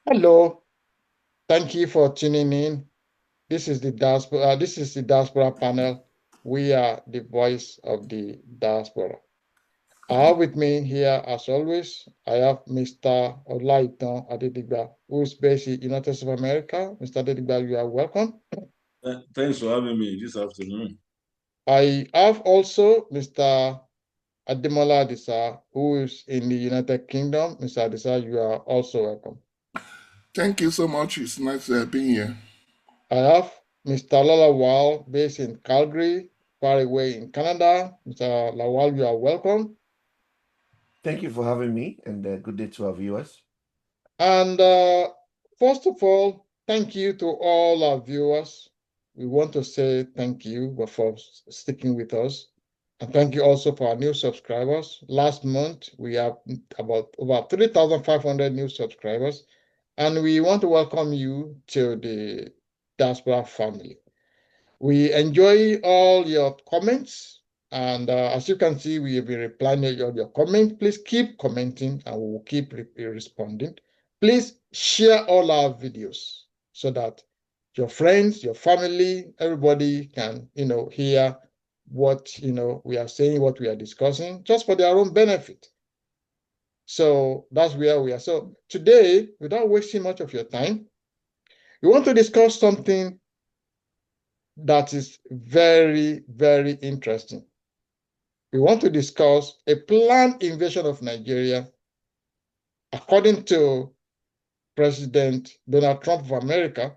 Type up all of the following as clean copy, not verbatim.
Hello, thank you for tuning in. This is the diaspora panel. We are the voice of the diaspora. I have with me here, as always, I have Mr. Olaitan Adedigba, who is based in United States of America. Mr. Adedigba, you are welcome. Thanks for having me this afternoon. I have also Mr. Ademola Adisa, who is in the United Kingdom. Mr. Adisa, you are also welcome. Thank you so much. It's nice being here. I have Mr. Lawal, based in Calgary, far away in Canada. Mr. Lawal, you are welcome. Thank you for having me, and good day to our viewers. And first of all, thank you to all our viewers. We want to say thank you for sticking with us. And thank you also for our new subscribers. Last month, we have about over 3,500 new subscribers. And we want to welcome you to the Diaspora family. We enjoy all your comments. And as you can see, we have been replying to all your comments. Please keep commenting and we will keep responding. Please share all our videos so that your friends, your family, everybody can, hear what, we are saying, what we are discussing, just for their own benefit. So that's where we are. So today, without wasting much of your time, we want to discuss something that is very, very interesting. We want to discuss a planned invasion of Nigeria, according to President Donald Trump of America.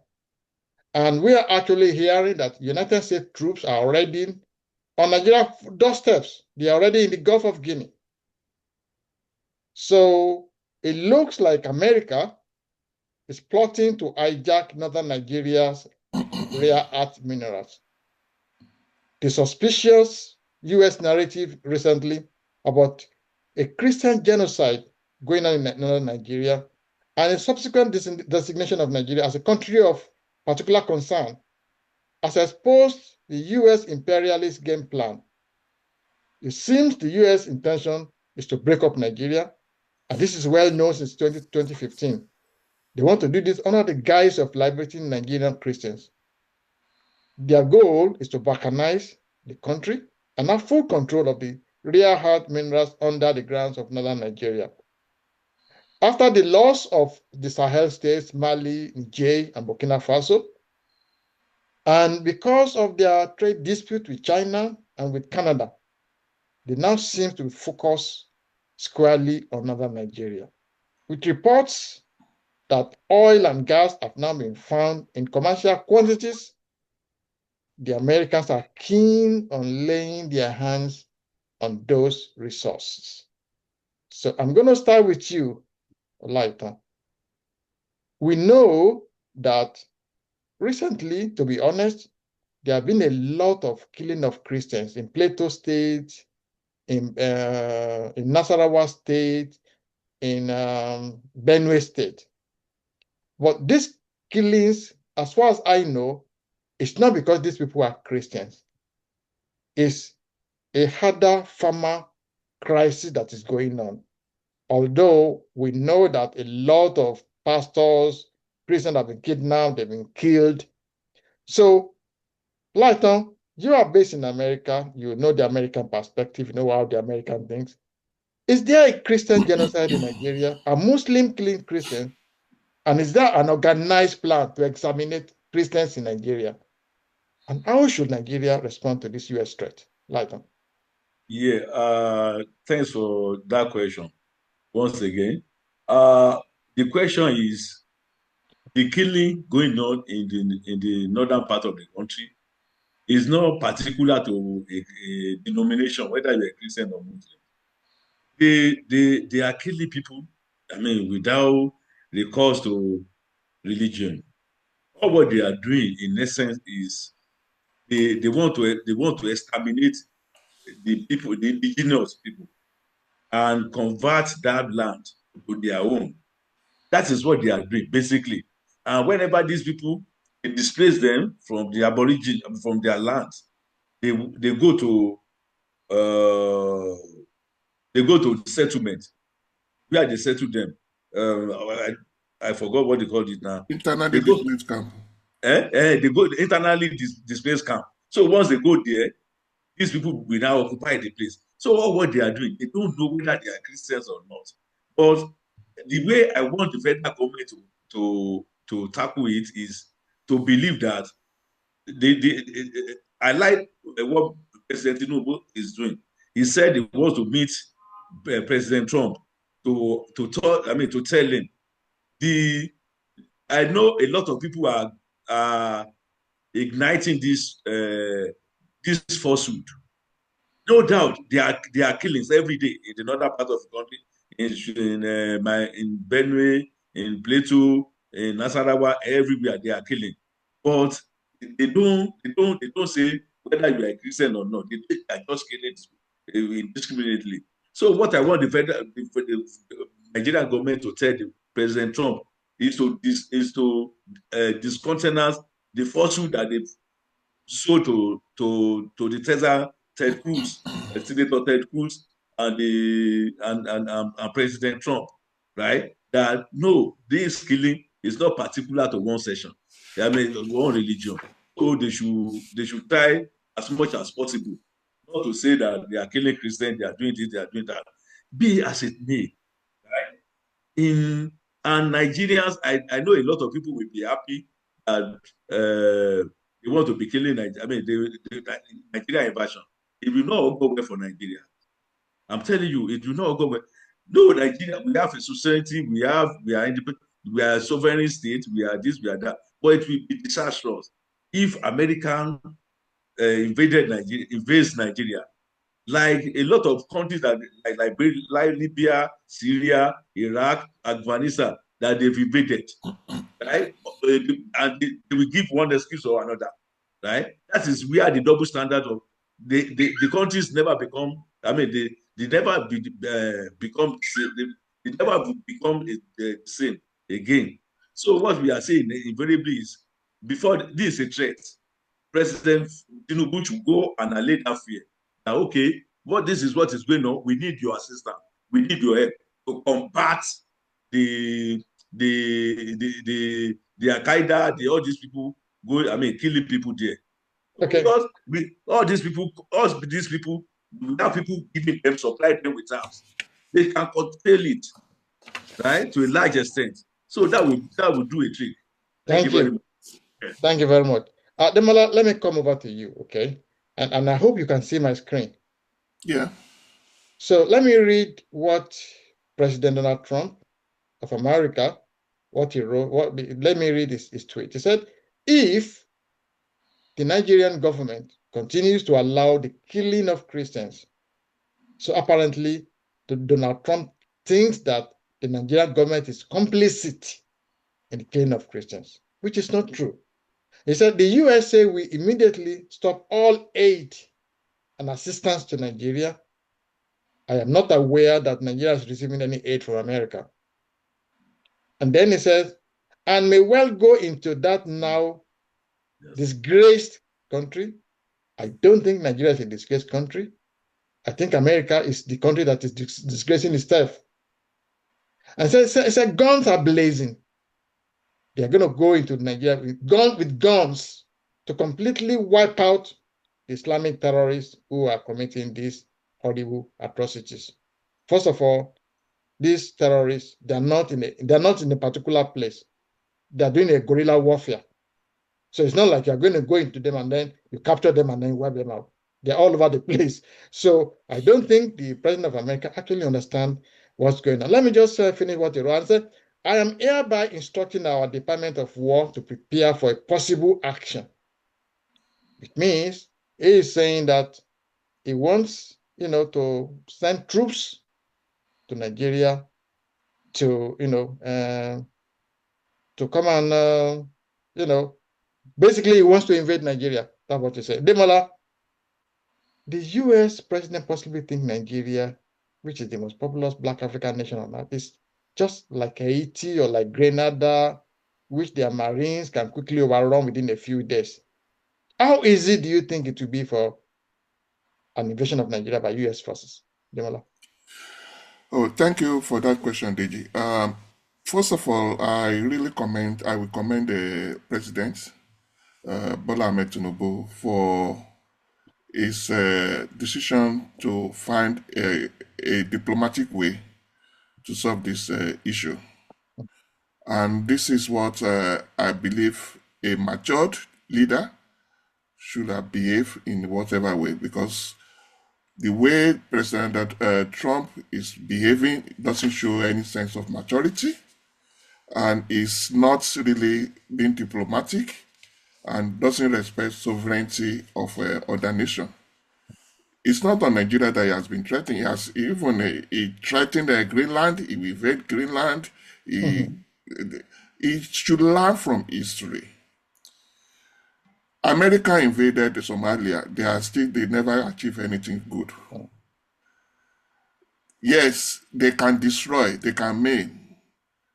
And we are actually hearing that United States troops are already on Nigeria doorsteps. They are already in the Gulf of Guinea. So it looks like America is plotting to hijack northern Nigeria's rare earth minerals. The suspicious US narrative recently about a Christian genocide going on in northern Nigeria and a subsequent designation of Nigeria as a country of particular concern has exposed the US imperialist game plan. It seems the US intention is to break up Nigeria, and this is well known since 2015. They want to do this under the guise of liberating Nigerian Christians. Their goal is to balkanize the country and have full control of the rare earth minerals under the grounds of northern Nigeria. After the loss of the Sahel states, Mali, Niger, and Boukina Faso, and because of their trade dispute with China and with Canada, they now seem to focus squarely on northern Nigeria, with reports that oil and gas have now been found in commercial quantities. The Americans are keen on laying their hands on those resources. So I'm going to start with you, Olaita. We know that recently, to be honest, there have been a lot of killing of Christians in Plateau State, in Nasarawa State, in Benue State. But these killings, as far as I know, it's not because these people are Christians. It's a harder farmer crisis that is going on. Although we know that a lot of pastors, Christians have been kidnapped, they've been killed. So, Lighton, you are based in America, you know the American perspective, you know how the American thinks. Is there a Christian genocide in Nigeria, a Muslim killing Christians, and is there an organized plan to exterminate Christians in Nigeria? And how should Nigeria respond to this US threat? Lighton. Thanks for that question once again. The question is the killing going on in the northern part of the country is not particular to a denomination, whether you're a Christian or Muslim. They are killing people, I mean, without recourse to religion. All what they are doing, in essence, is they want to exterminate the people, the indigenous people, and convert that land to their own. That is what they are doing, basically. And whenever these people they displace them from the aborigine, from their land, they go to uh, settlement where they settle them. I forgot what they called it now. Internally They go, displaced camp. they go internally displaced camp. So once they go there, these people will now occupy the place. So all what they are doing, they don't know whether they are Christians or not. But the way I want the federal government to tackle it is to believe that I like what President Tinubu is doing. He said he wants to meet President Trump to tell him I know a lot of people are igniting this falsehood. No doubt, there are killings every day in the northern part of the country, in Benue, in Plateau, in Nasarawa, everywhere they are killing. But they don't say whether you are a Christian or not. They are just killing indiscriminately. So what I want the Nigerian government to tell President Trump is to discountenance the falsehood that they sold to the Ted Cruz, Senator Ted Cruz, and President Trump, right? That no, this killing is not particular to one session. I mean, one religion. So they should try as much as possible not to say that they are killing Christians, they are doing this, they are doing that. Be as it may, right? And Nigerians, I know a lot of people will be happy that they want to be killing Nigeria. I mean, Nigeria invasion. It will not go well for Nigeria. I'm telling you, it will not go well. No, Nigeria, we have a society, we are independent, we are a sovereign state, we are this, we are that. But it will be disastrous if American invades Nigeria. Like a lot of countries that like Libya, Syria, Iraq, Afghanistan that they've invaded, right? And they will give one excuse or another, right? That is where the double standard of the countries never become. I mean, they never become they never become the same again. So what we are saying invariably is before this is a threat, President Tinubu should go and allay that fear. Now, okay, this is what is going on. We need your assistance. We need your help to combat the Al Qaeda, all these people killing people there. Okay. Because all these people, without people giving them, supply them with arms, they can curtail it, right, to a large extent. So that will do a trick. Thank you very much. Thank you very much. Demola, let me come over to you, okay? And I hope you can see my screen. Yeah. So let me read what President Donald Trump of America, what he wrote. Let me read his tweet. He said, if the Nigerian government continues to allow the killing of Christians, so apparently Donald Trump thinks that the Nigerian government is complicit in the killing of Christians, which is not true. He said the USA will immediately stop all aid and assistance to Nigeria. I am not aware that Nigeria is receiving any aid from America. And then he says, and may well go into that now disgraced country. I don't think Nigeria is a disgraced country. I think America is the country that is disgracing itself. And so he said guns are blazing. They are going to go into Nigeria with guns to completely wipe out the Islamic terrorists who are committing these horrible atrocities. First of all, these terrorists, they're not in a particular place. They're doing a guerrilla warfare. So it's not like you're going to go into them and then you capture them and then wipe them out. They're all over the place. So I don't think the president of America actually understands what's going on. Let me just finish what he wrote. Said, I am hereby instructing our Department of War to prepare for a possible action. It means he is saying that he wants, to send troops to Nigeria to, to come and, basically he wants to invade Nigeria. That's what he said. Demola, the US president possibly think Nigeria, which is the most populous Black African nation on earth, is just like Haiti or like Grenada, which their Marines can quickly overrun within a few days. How easy do you think it will be for an invasion of Nigeria by US forces? Demola? Oh, thank you for that question, Deji. First of all, I will commend the President, Bola Ahmed Tinubu, for his decision to find a diplomatic way to solve this issue. And this is what I believe a matured leader should have behaved in whatever way, because the way President Trump is behaving doesn't show any sense of maturity and is not really being diplomatic and doesn't respect sovereignty of other nation. It's not on Nigeria that he has been threatening. He has even he threatened Greenland. He invaded Greenland. He should learn from history. America invaded Somalia. They never achieve anything good. Yes, they can destroy, they can maim,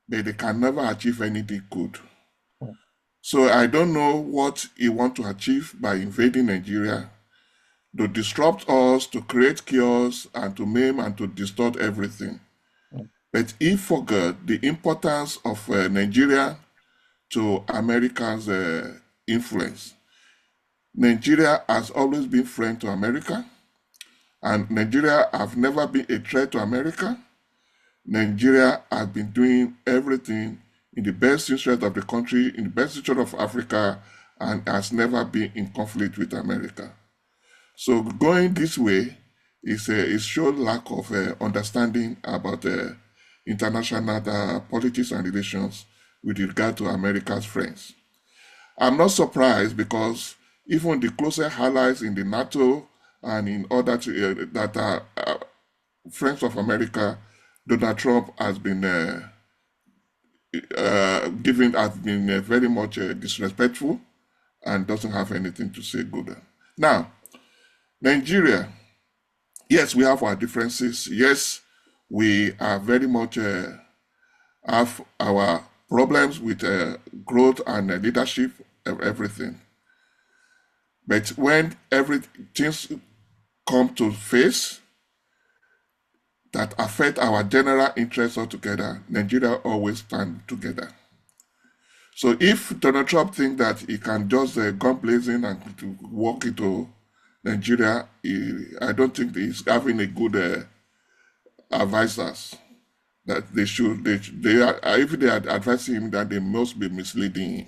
but they can never achieve anything good. So I don't know what he want to achieve by invading Nigeria, to disrupt us, to create chaos, and to maim and to distort everything. But he forgot the importance of Nigeria to America's influence. Nigeria has always been friend to America, and Nigeria have never been a threat to America. Nigeria has been doing everything in the best interest of the country, in the best interest of Africa, and has never been in conflict with America. So going this way is show lack of understanding about international politics and relations with regard to America's friends. I'm not surprised, because even the closer allies in the NATO and in other that are friends of America, Donald Trump has been very much disrespectful and doesn't have anything to say good. Now, Nigeria, yes, we have our differences. Yes, we are very much have our problems with growth and leadership, everything. But when everything come to face that affect our general interests altogether, Nigeria always stand together. So if Donald Trump thinks that he can just gun blazing and to walk into Nigeria, I don't think he's having a good advisors. That they are, if they are advising him, that they must be misleading him.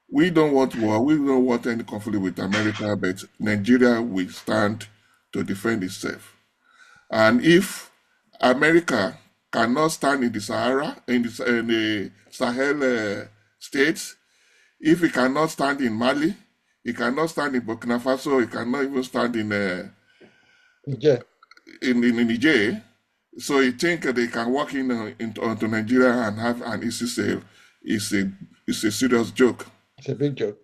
We don't want war. We don't want any conflict with America, but Nigeria will stand to defend itself. And if America cannot stand in the Sahara, in the Sahel states, if it cannot stand in Mali, it cannot stand in Burkina Faso, it cannot even stand in Niger. Niger. So you think they can walk onto Nigeria and have, and it's a serious joke. It's a big joke.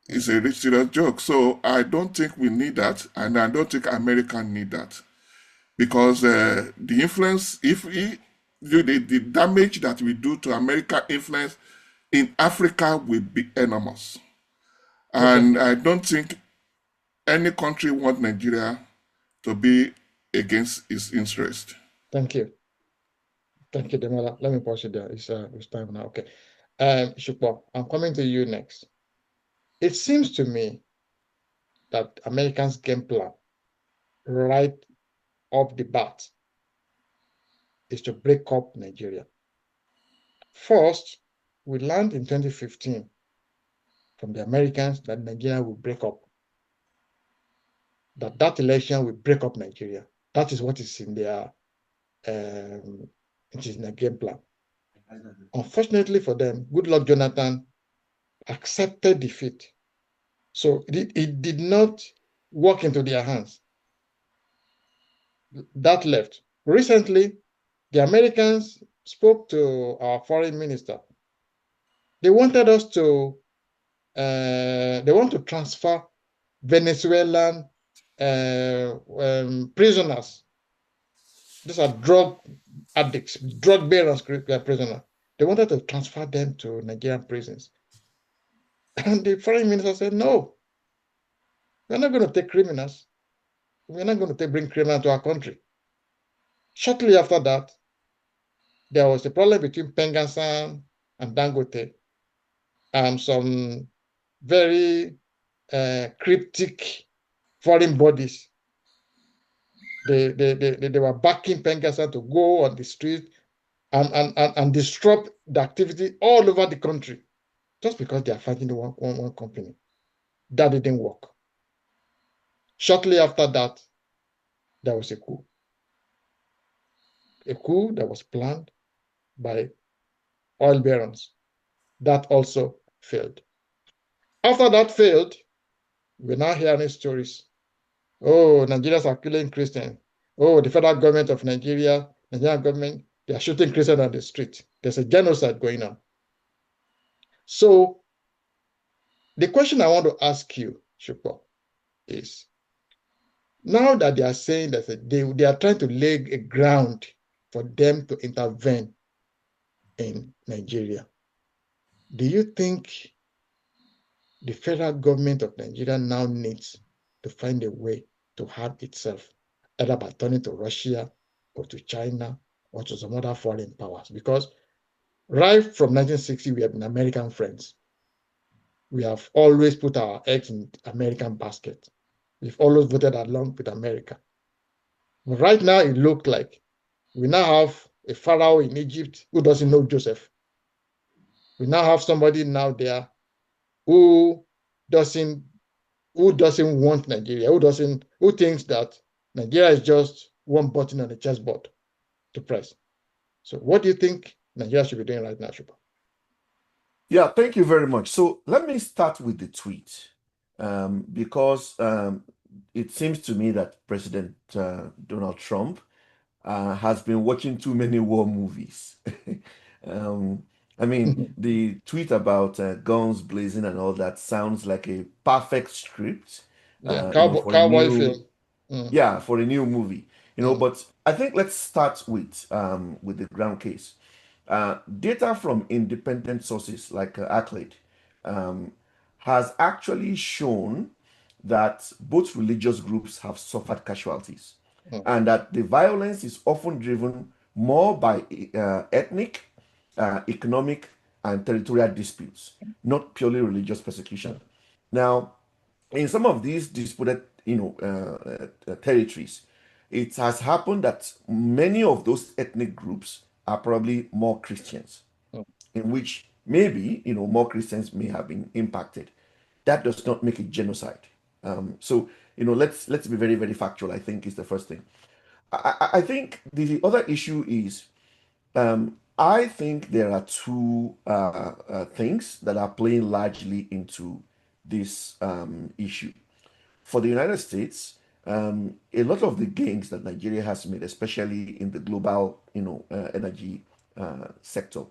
It's a serious joke. So I don't think we need that, and I don't think America need that, because the influence, the damage that we do to American influence in Africa will be enormous. And I don't think any country want Nigeria to be against its interest. Thank you. Thank you, Demola. Let me pause it there. It's time now. Okay. Shukbo, I'm coming to you next. It seems to me that Americans' game plan right off the bat is to break up Nigeria. First, we learned in 2015 from the Americans that Nigeria will break up. That election will break up Nigeria. That is what is in their game plan. Unfortunately for them, Goodluck Jonathan accepted defeat. So it did not work into their hands. That left. Recently, the Americans spoke to our foreign minister. They wanted us to, they want to transfer Venezuelan prisoners. These are drug addicts, drug bearers, prisoners. They wanted to transfer them to Nigerian prisons. And the foreign minister said, no, we're not going to take criminals. We're not going to bring criminals to our country. Shortly after that, there was a problem between Pengassan and Dangote, and some very cryptic foreign bodies. They were backing Pengassan to go on the street and disrupt the activity all over the country just because they are fighting one company. That didn't work. Shortly after that, there was a coup. A coup that was planned by oil barons. That also failed. After that failed, we're now hearing stories. Oh, Nigerians are killing Christians. Oh, the federal government of Nigeria, Nigerian government, they are shooting Christians on the street. There's a genocide going on. So the question I want to ask you, Shupo, is now that they are saying that they are trying to lay a ground for them to intervene in Nigeria, do you think the federal government of Nigeria now needs to find a way to harm itself, either by turning to Russia or to China or to some other foreign powers? Because right from 1960, we have been American friends. We have always put our eggs in American basket. We've always voted along with America. But right now, it looks like we now have a pharaoh in Egypt who doesn't know Joseph. We now have somebody now there who doesn't want Nigeria, who thinks that Nigeria is just one button on the chessboard to press. So what do you think Nigeria should be doing right now, Shupa? Yeah, thank you very much. So let me start with the tweet because it seems to me that President Donald Trump has been watching too many war movies. um, I mean, the tweet about guns blazing and all that sounds like a perfect script, Yeah, for a cowboy new, film. Mm, yeah, for a new movie. mm, But I think let's start with the ground case. Data from independent sources like Accolade um, has actually shown that both religious groups have suffered casualties mm, and that the violence is often driven more by ethnic, economic, and territorial disputes, not purely religious persecution. mm, Now, in some of these disputed, territories, it has happened that many of those ethnic groups are probably more Christians, mm, in which maybe more Christians may have been impacted. That does not make it genocide. So let's be very very factual. I think is the first thing. I think the other issue is I think there are two things that are playing largely into this issue. For the United States, a lot of the gains that Nigeria has made, especially in the global, energy sector,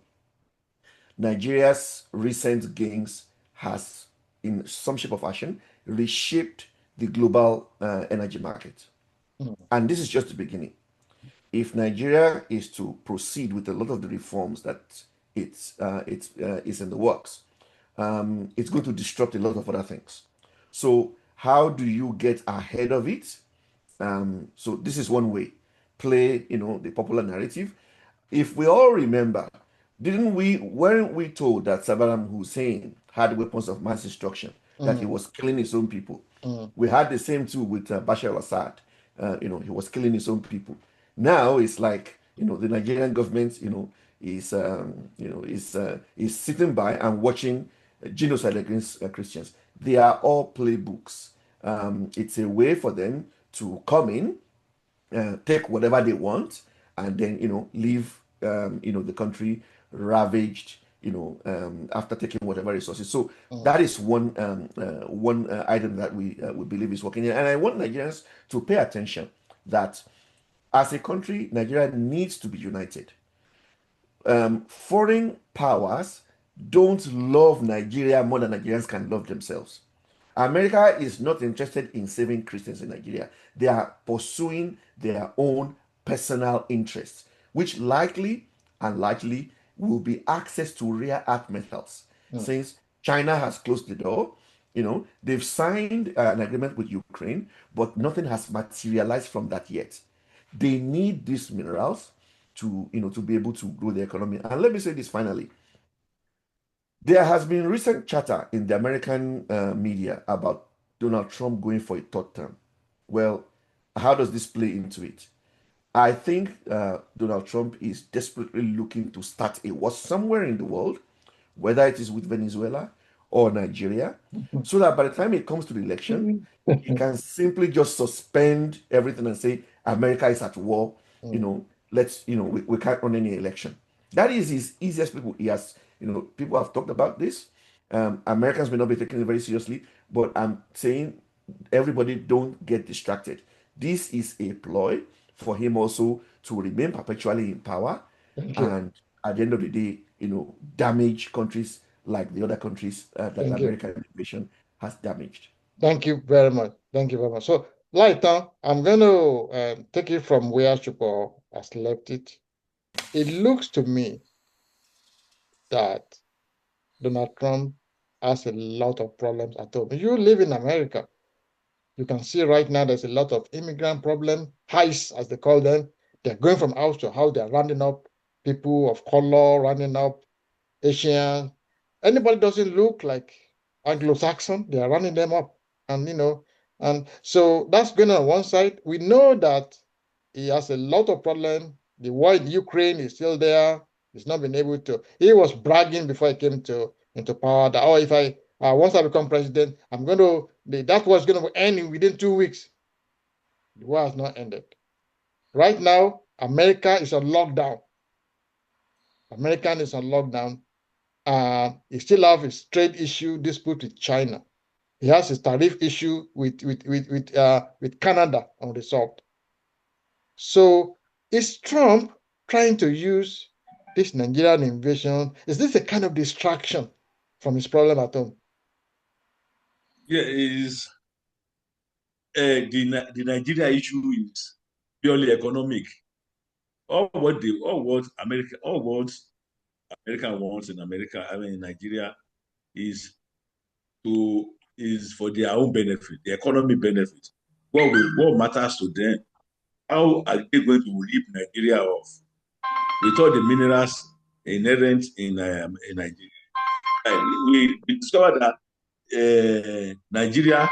Nigeria's recent gains has, in some shape or fashion, reshaped the global energy market. mm, And this is just the beginning. If Nigeria is to proceed with a lot of the reforms that it's is in the works, it's going to disrupt a lot of other things. So how do you get ahead of it? So this is one way. Play, the popular narrative. If we all remember, weren't we told that Saddam Hussein had weapons of mass destruction, that he mm, was killing his own people? mm, We had the same too with Bashar al-Assad. He was killing his own people. Now it's like, the Nigerian government, is sitting by and watching genocide against Christians. They are all playbooks. It's a way for them to come in, take whatever they want, and then leave the country ravaged. After taking whatever resources. So mm, that is one item that we believe is working. And I want Nigerians to pay attention that as a country, Nigeria needs to be united. Foreign powers don't love Nigeria more than Nigerians can love themselves. America is not interested in saving Christians in Nigeria. They are pursuing their own personal interests, which likely and largely will be access to rare earth metals. mm, Since China has closed the door, they've signed an agreement with Ukraine, but nothing has materialized from that yet. They need these minerals to to be able to grow the economy. And let me say this finally. There has been recent chatter in the American media about Donald Trump going for a third term. Well, how does this play into it? I think Donald Trump is desperately looking to start a war somewhere in the world, whether it is with Venezuela or Nigeria, so that by the time it comes to the election, he can simply just suspend everything and say America is at war. Let's we can't run any election. That is his easiest people. He has people have talked about this. Americans may not be taking it very seriously, but I'm saying everybody don't get distracted. This is a ploy for him also to remain perpetually in power, Thank you. and at the end of the day, damage countries like the other countries that the Thank you. American invasion has damaged. Thank you very much. Thank you very much. So, Laita, I'm going to take it from where Chupo has left it. It looks to me that Donald Trump has a lot of problems at home. You live in America. You can see right now there's a lot of immigrant problem, heists as they call them. They're going from house to house. They're rounding up people of color, rounding up Asian. Anybody doesn't look like Anglo-Saxon, they are running them up. And so that's going on one side. We know that he has a lot of problem. The war in Ukraine is still there. He's not been able to. He was bragging before he came into power that, oh, if I once I become president, I'm going to, that was going to end within 2 weeks. The war has not ended. Right now, America is on lockdown. American is on lockdown. He still have his trade issue dispute with China. He has his tariff issue with Canada unresolved. So is Trump trying to use this Nigerian invasion? Is this a kind of distraction from his problem at home? Yeah, is the Nigeria issue is purely economic. All what America wants in America, I mean in Nigeria, is for their own benefit, the economy benefit. What matters to them? How are they going to rip Nigeria off with all the minerals inherent in Nigeria? We discovered that Nigeria,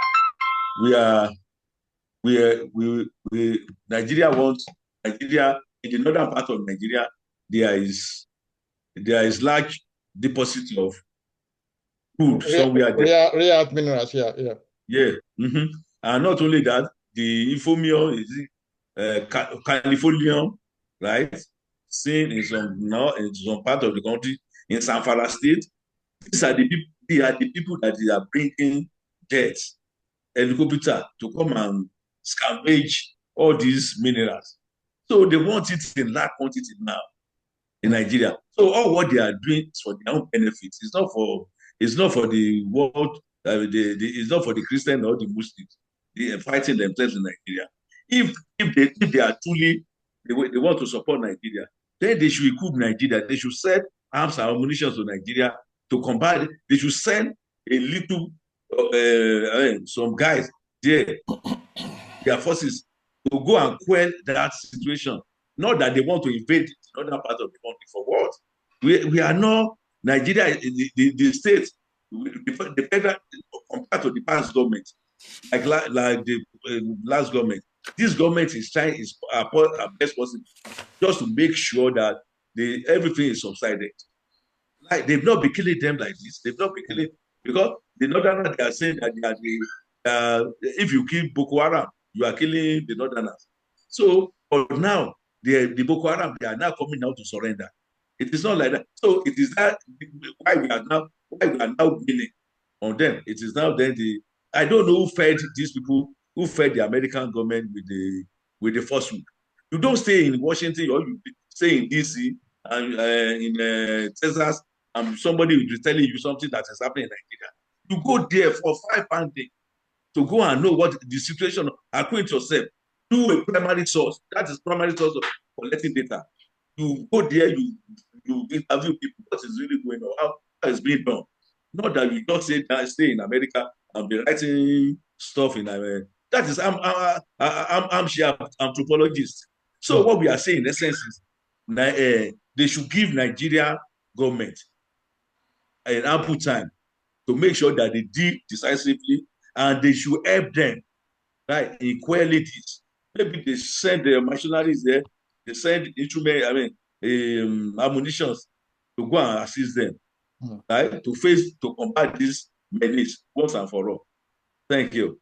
we are Nigeria wants Nigeria in the northern part of Nigeria. There is large deposit of crude somewhere there. Rare earth minerals, yeah. Yeah. Mm-hmm. And not only that, the infomium is California, right? Seen in some part of the country, in Zamfara State. These are the people. They are the people that they are bringing jets, helicopter to come and scavenge all these minerals. So they want it in large quantity now in Nigeria. So all what they are doing is for their own benefits. It's not for the world. It's not for the Christian or the Muslims. They are fighting themselves in Nigeria. If they are truly they want to support Nigeria, then they should equip Nigeria. They should send arms and ammunition to Nigeria to combat it. They should send a little some guys there, their forces, to go and quell that situation. Not that they want to invade another part of the country. For what? We are not Nigeria, the state, the federal, compared to the past government, like the last government. This government is trying its best possible just to make sure that everything is subsided. Like they've not been killing them like this. They've not been killing because the northerners, they are saying that they are if you kill Boko Haram, you are killing the northerners. So, but now the Boko Haram, they are now coming out to surrender. It is not like that. So it is that why we are now winning on them. It is now then I don't know who fed these people, who fed the American government with the first food. You don't stay in Washington or you stay in DC and in Texas, and somebody will be telling you something that is happening in Nigeria. You go there for 5 days to go and know what the situation, acquaint yourself, do a primary source. That is primary source of collecting data. You go there, you interview people, what is really going on, how is being done. Not that you just stay in America and be writing stuff in America. That is, I'm anthropologist. So what we are saying in essence is they should give Nigeria government an ample time to make sure that they deal decisively, and they should help them, right, in qualities. Maybe they send the mercenaries there, they send instrument, ammunitions to go and assist them, right, to combat this menace once and for all. Thank you.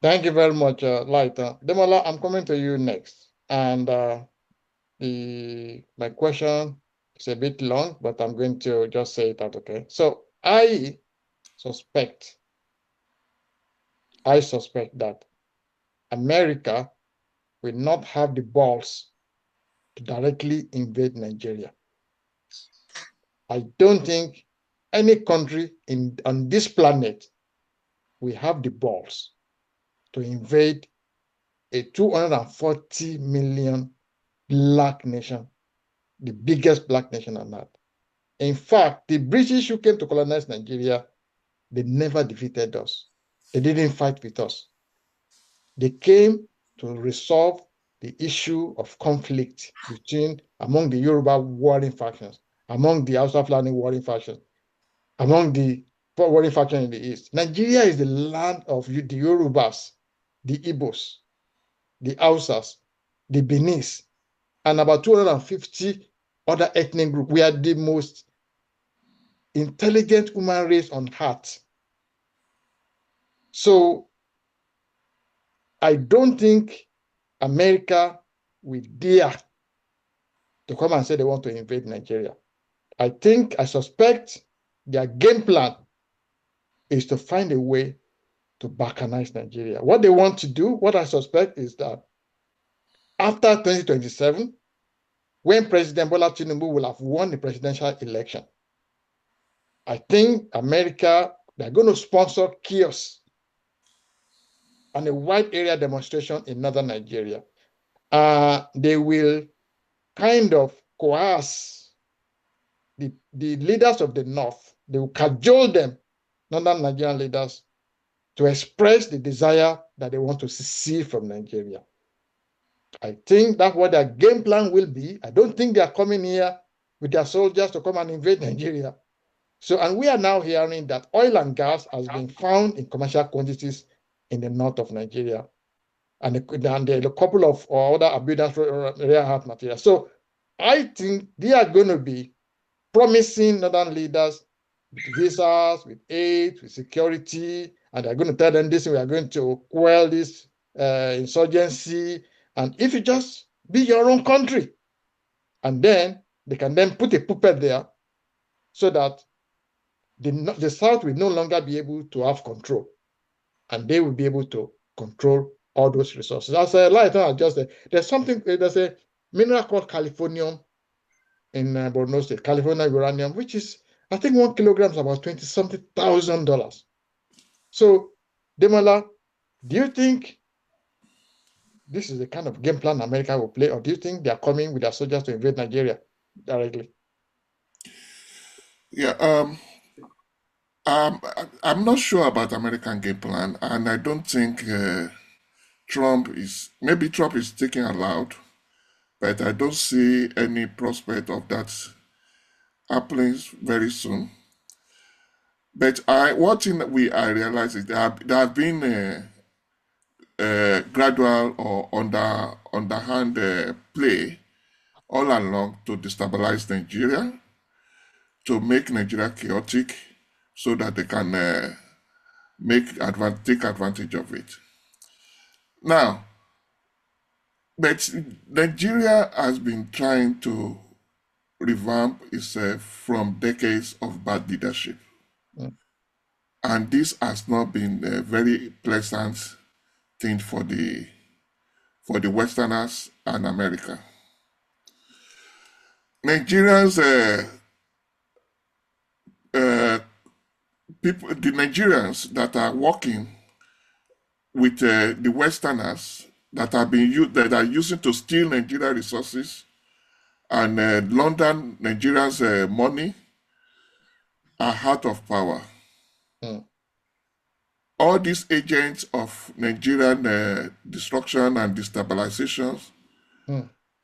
Thank you very much, Light. Demola, I'm coming to you next. And my question is a bit long, but I'm going to just say it out, okay? So I suspect that America will not have the balls to directly invade Nigeria. I don't think any country on this planet will have the balls to invade a 240 million black nation, the biggest black nation on earth. In fact, the British who came to colonize Nigeria, they never defeated us. They didn't fight with us. They came to resolve the issue of conflict among the Yoruba warring factions, among the Hausa Fulani warring factions, among the warring factions in the east. Nigeria is the land of the Yorubas, the Igbos, the Hausas, the Benis, and about 250 other ethnic groups. We are the most intelligent human race on earth. So I don't think America will dare to come and say they want to invade Nigeria. I suspect their game plan is to find a way to balkanize Nigeria. What they want to do, what I suspect is that after 2027, when President Bola Tinubu will have won the presidential election, I think America, they're going to sponsor chaos and a wide area demonstration in northern Nigeria. They will kind of coerce the leaders of the north. They will cajole them, northern Nigerian leaders, to express the desire that they want to secede from Nigeria. I think that's what their game plan will be. I don't think they are coming here with their soldiers to come and invade Nigeria. So, and we are now hearing that oil and gas has been found in commercial quantities in the north of Nigeria, and a couple of other abundant rare earth materials. So I think they are going to be promising northern leaders with visas, with aid, with security, and they're going to tell them this, we are going to quell this insurgency, and if you just be your own country, and then they can then put a puppet there so that the South will no longer be able to have control, and they will be able to control all those resources. As a light, there's a mineral called californium in Borno State, California uranium, which is, I think 1 kilogram is about $20-something thousand. So, Demola, do you think this is the kind of game plan America will play, or do you think they are coming with their soldiers to invade Nigeria directly? Yeah, I'm not sure about American game plan, and I don't think Trump is thinking aloud, but I don't see any prospect of that happening very soon. But one thing that I realize is there have been gradual or underhand play all along to destabilize Nigeria, to make Nigeria chaotic, so that they can take advantage of it. Now, but Nigeria has been trying to revamp itself from decades of bad leadership. And this has not been a very pleasant thing for the Westerners and America. Nigerians, the Nigerians that are working with the Westerners that are using to steal Nigeria resources and launder Nigerians' money are out of power. All these agents of Nigerian destruction and destabilization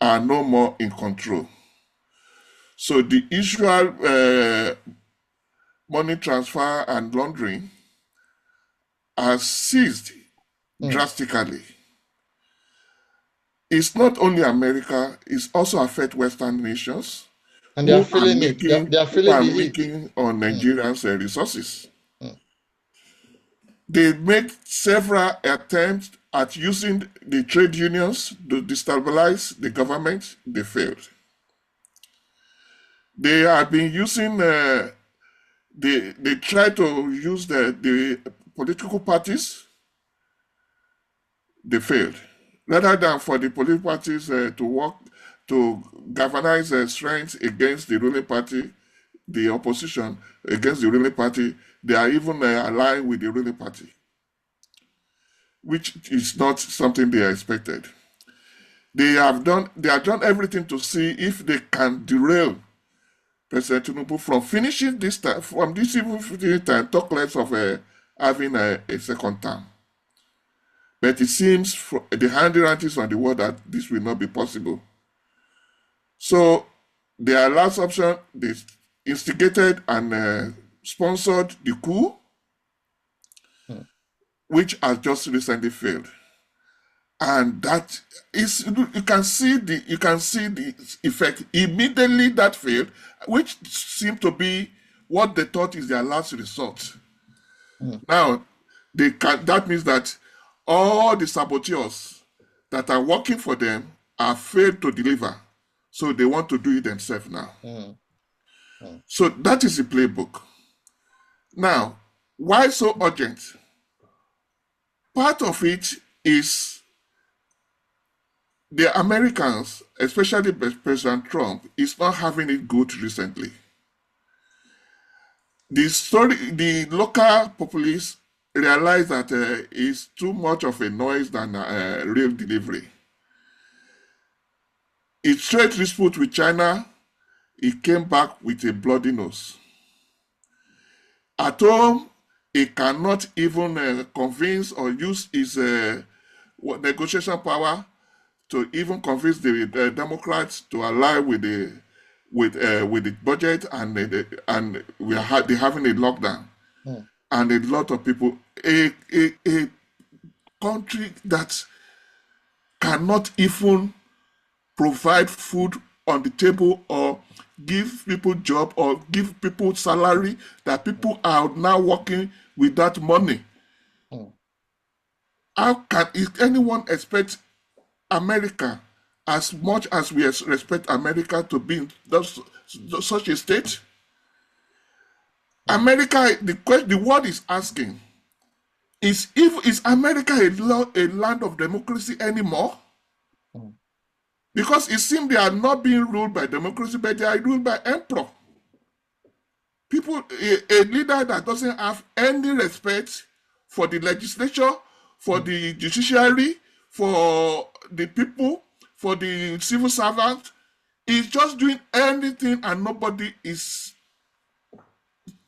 are no more in control. So the usual money transfer and laundering has ceased drastically. It's not only America, it's also affect Western nations And they are who are feeling it. They are feeling the heat. making on Nigerians' resources. Mm. They make several attempts at using the trade unions to destabilize the government. They failed. They have been using, they try to use the political parties. They failed. Rather than for the political parties to work to galvanize strength against the ruling party, the opposition against the ruling party, they are even aligned with the ruling party, which is not something they expected. They have done everything to see if they can derail President Tinubu from finishing this time, from this even finishing time, talk less of having a second term. But it seems the handwriting is on the wall that this will not be possible. So their last option, they instigated and sponsored the coup, which has just recently failed. And that is, you can see the effect immediately that failed, which seemed to be what they thought is their last resort. Now that means that all the saboteurs that are working for them are failed to deliver, so they want to do it themselves now. So that is the playbook. Now, why so urgent? Part of it is the Americans, especially President Trump, is not having it good recently. The local populists realize that it's too much of a noise than real delivery. Its trade dispute with China, it came back with a bloody nose. At home, it cannot even convince or use its negotiation power to even convince the Democrats to align with the budget, and they're having a lockdown, and a lot of people, a country that cannot even provide food on the table or give people job or give people salary, that people are now working with that money. How can anyone expect America, as much as we respect America, to be in such a state? America, the world is asking, is America a land of democracy anymore? Because it seems they are not being ruled by democracy, but they are ruled by emperor. People, a leader that doesn't have any respect for the legislature, for the judiciary, for the people, for the civil servant, is just doing anything and nobody is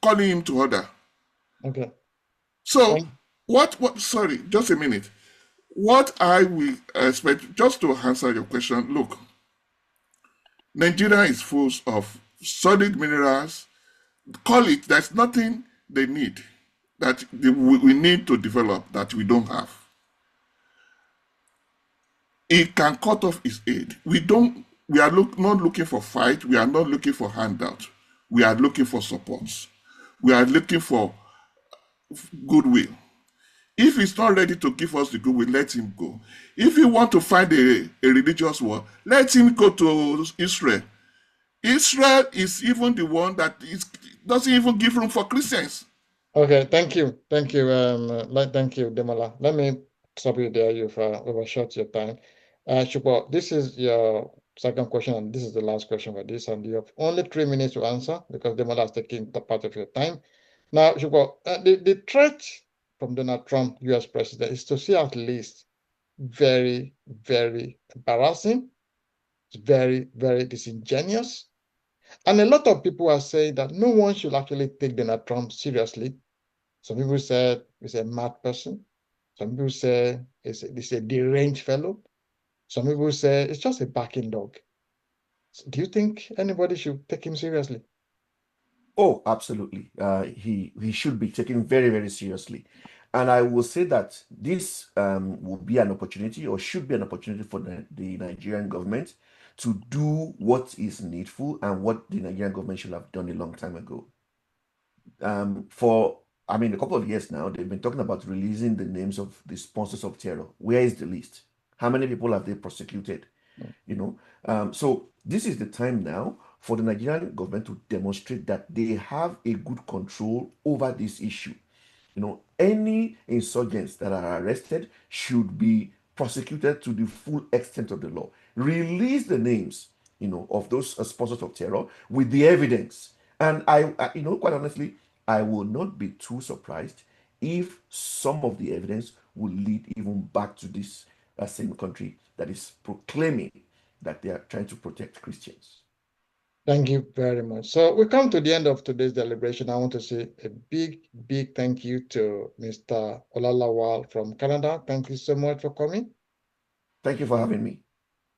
calling him to order. Okay. So, sorry, just a minute. What I will expect, just to answer your question, look, Nigeria is full of solid minerals. Call it, there's nothing they need that we need to develop that we don't have. It can cut off its aid. We are not looking for fight. We are not looking for handout. We are looking for support. We are looking for goodwill. If he's not ready to give us the goodwill, let him go. If you want to find a religious war, let him go to Israel. Israel is even the one that doesn't even give room for Christians. Okay, thank you. Thank you. Thank you, Demola. Let me stop you there. You've overshot your time. Shupo, this is your second question, and this is the last question for this, and you have only 3 minutes to answer because Demola has taken the part of your time. Now, Shupo, the threat from Donald Trump, US president, is to see at least very, very embarrassing. It's very, very disingenuous. And a lot of people are saying that no one should actually take Donald Trump seriously. Some people said he's a mad person. Some people say he's a deranged fellow. Some people say it's just a backing dog. Do you think anybody should take him seriously? Oh, absolutely. He should be taken very, very seriously. And I will say that this will be an opportunity or should be an opportunity for the Nigerian government to do what is needful and what the Nigerian government should have done a long time ago. For, I mean, a couple of years now, they've been talking about releasing the names of the sponsors of terror. Where is the list? How many people have they prosecuted? You know, so this is the time now for the Nigerian government to demonstrate that they have a good control over this issue. Any insurgents that are arrested should be prosecuted to the full extent of the law. Release the names, of those sponsors of terror with the evidence. And quite honestly, I will not be too surprised if some of the evidence will lead even back to this same country that is proclaiming that they are trying to protect Christians. Thank you very much. So we come to the end of today's deliberation. I want to say a big, big thank you to Mr. Olalawal from Canada. Thank you so much for coming. Thank you for having me.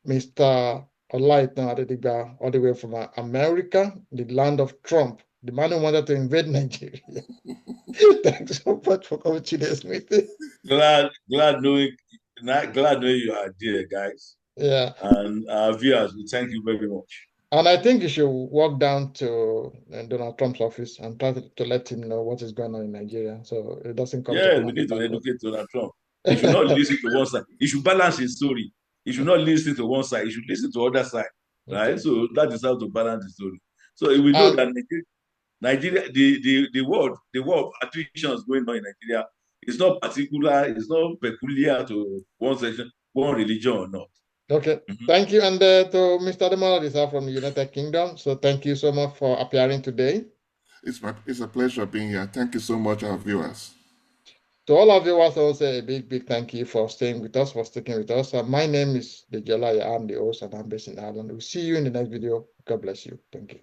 Mr. Olaitan Adediba, all the way from America, the land of Trump, the man who wanted to invade Nigeria. Thanks so much for coming to this meeting. Glad knowing you are there, guys. Yeah. And our viewers, we thank you very much. And I think you should walk down to Donald Trump's office and try to let him know what is going on in Nigeria. So it doesn't come to Yeah, pass. we need to educate Donald Trump. He should not listen to one side. He should balance his story. He should not listen to one side. He should listen to other side. Right? Okay. So that is how to balance the story. So we know that Nigeria, the war of attrition is going on in Nigeria. It's not particular, it's not peculiar to one section, one religion or not. Okay. Mm-hmm. Thank you. And to Mr. Ademola Disa from the United Kingdom. So thank you so much for appearing today. It's a pleasure being here. Thank you so much, our viewers. To all our viewers, I will say a big, big thank you for staying with us, for sticking with us. My name is Dejola. I'm the host and I'm based in Ireland. We'll see you in the next video. God bless you. Thank you.